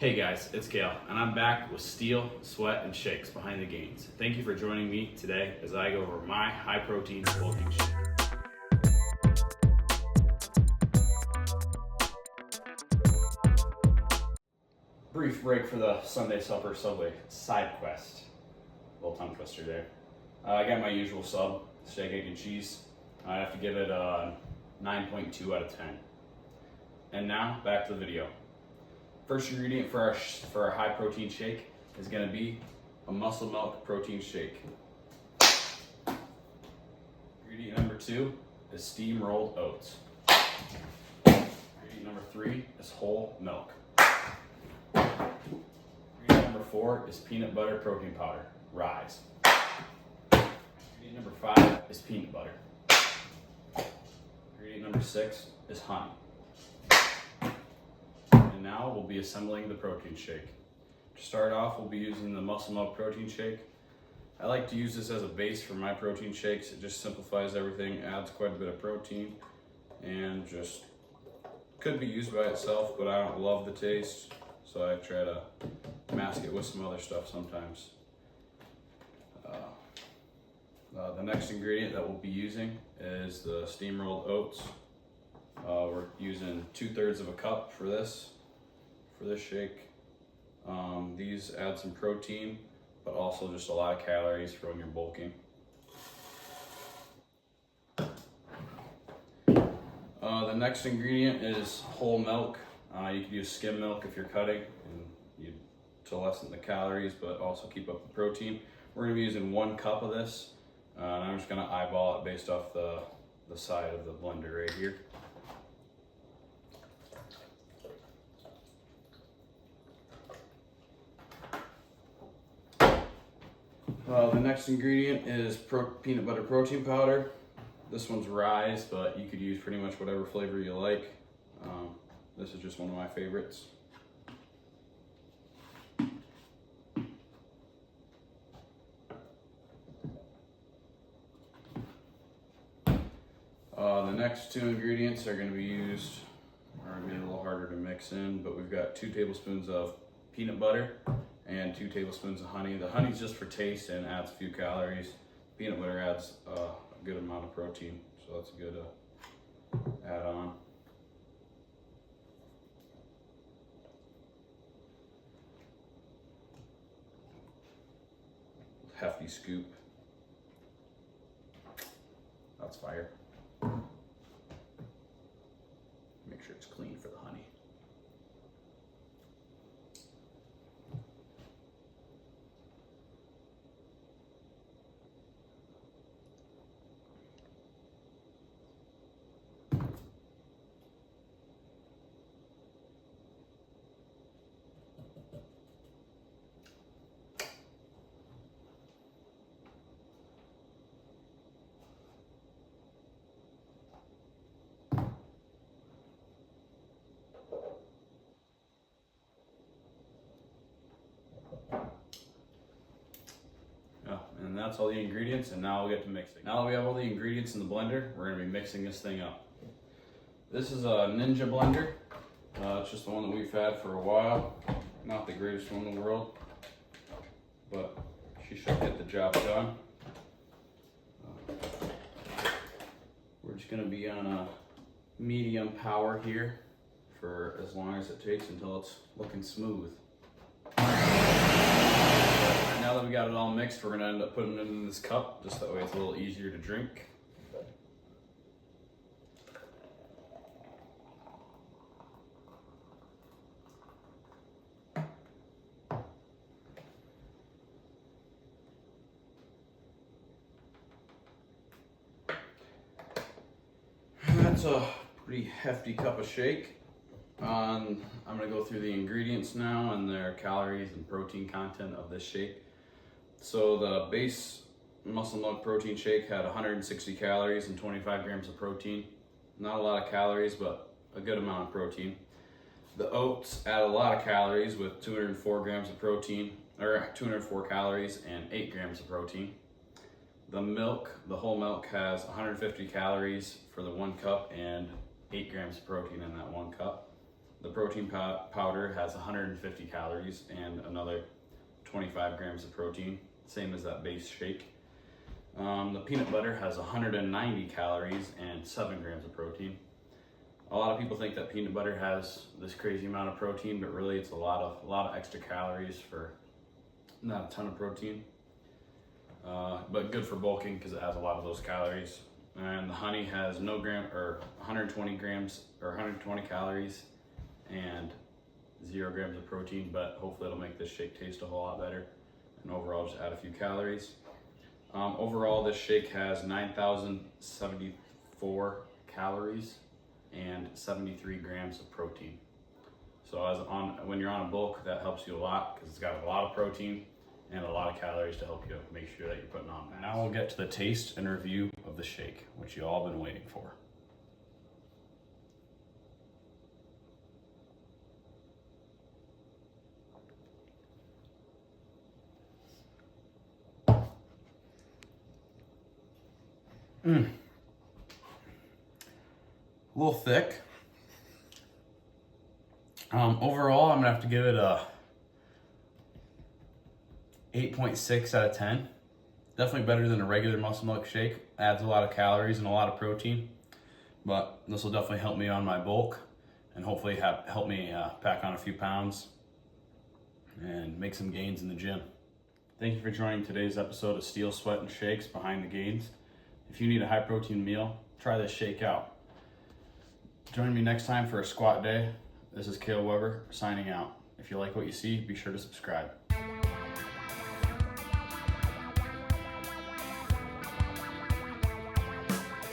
Hey guys, it's Gale, and I'm back with Steel, Sweat, and Shakes behind the gains. Thank you for joining me today as I go over my high protein bulking shake. Brief break for the Sunday supper Subway side quest. Little tongue twister there. I got my usual sub, steak, egg, and cheese. I have to give it a 9.2 out of 10. And now back to the video. First ingredient for our high protein shake is going to be a muscle milk protein shake. Ingredient number 2 is steam rolled oats. Ingredient number 3 is whole milk. Ingredient number 4 is peanut butter protein powder, Rise. Ingredient number 5 is peanut butter. Ingredient number 6 is honey. Now we'll be assembling the protein shake. To start off, we'll be using the muscle milk protein shake. I like to use this as a base for my protein shakes. It just simplifies everything, adds quite a bit of protein, and just could be used by itself, but I don't love the taste, so I try to mask it with some other stuff sometimes. The next ingredient that we'll be using is the steam rolled oats. We're using 2/3 of a cup for this shake. These add some protein, but also just a lot of calories for when you're bulking. The next ingredient is whole milk. You could use skim milk if you're cutting to lessen the calories, but also keep up the protein. We're gonna be using 1 cup of this, and I'm just gonna eyeball it based off the side of the blender right here. The next ingredient is peanut butter protein powder. This one's Rise, but you could use pretty much whatever flavor you like. This is just one of my favorites. The next 2 ingredients are going to be a little harder to mix in, but we've got 2 tablespoons of peanut butter and 2 tablespoons of honey. The honey's just for taste and adds a few calories. Peanut butter adds a good amount of protein, so that's a good add-on. Hefty scoop. That's fire. Make sure it's clean for the honey. And that's all the ingredients, and now we'll get to mixing. Now that we have all the ingredients in the blender, we're gonna be mixing this thing up. This is a Ninja blender. It's just the one that we've had for a while. Not the greatest one in the world, but she should get the job done. We're just gonna be on a medium power here for as long as it takes until it's looking smooth. Now that we got it all mixed, we're gonna end up putting it in this cup, just that way it's a little easier to drink. That's a pretty hefty cup of shake. I'm gonna go through the ingredients now and their calories and protein content of this shake. So the base muscle milk protein shake had 160 calories and 25 grams of protein. Not a lot of calories, but a good amount of protein. The oats add a lot of calories with 204 grams of protein, or 204 calories and 8 grams of protein. The milk, the whole milk, has 150 calories for the 1 cup and 8 grams of protein in that 1 cup. The protein powder has 150 calories and another 25 grams of protein, same as that base shake. The peanut butter has 190 calories and 7 grams of protein. A lot of people think that peanut butter has this crazy amount of protein, but really it's a lot of extra calories for not a ton of protein. But good for bulking because it has a lot of those calories. And the honey has 120 grams or 120 calories and 0 grams of protein, but hopefully it'll make this shake taste a whole lot better. And overall, just add a few calories. Overall, this shake has 9,074 calories and 73 grams of protein. So when you're on a bulk, that helps you a lot because it's got a lot of protein and a lot of calories to help you make sure that you're putting on mass. Now we'll get to the taste and review of the shake, which you all been waiting for. A little thick. Overall, I'm gonna have to give it a 8.6 out of 10. Definitely better than a regular muscle milk shake. Adds a lot of calories and a lot of protein, but this will definitely help me on my bulk and hopefully help me pack on a few pounds and make some gains in the gym. Thank you for joining today's episode of Steel, Sweat, and Shakes Behind the Gains. If you need a high protein meal, try this shake out. Join me next time for a squat day. This is Cale Weber signing out. If you like what you see, be sure to subscribe.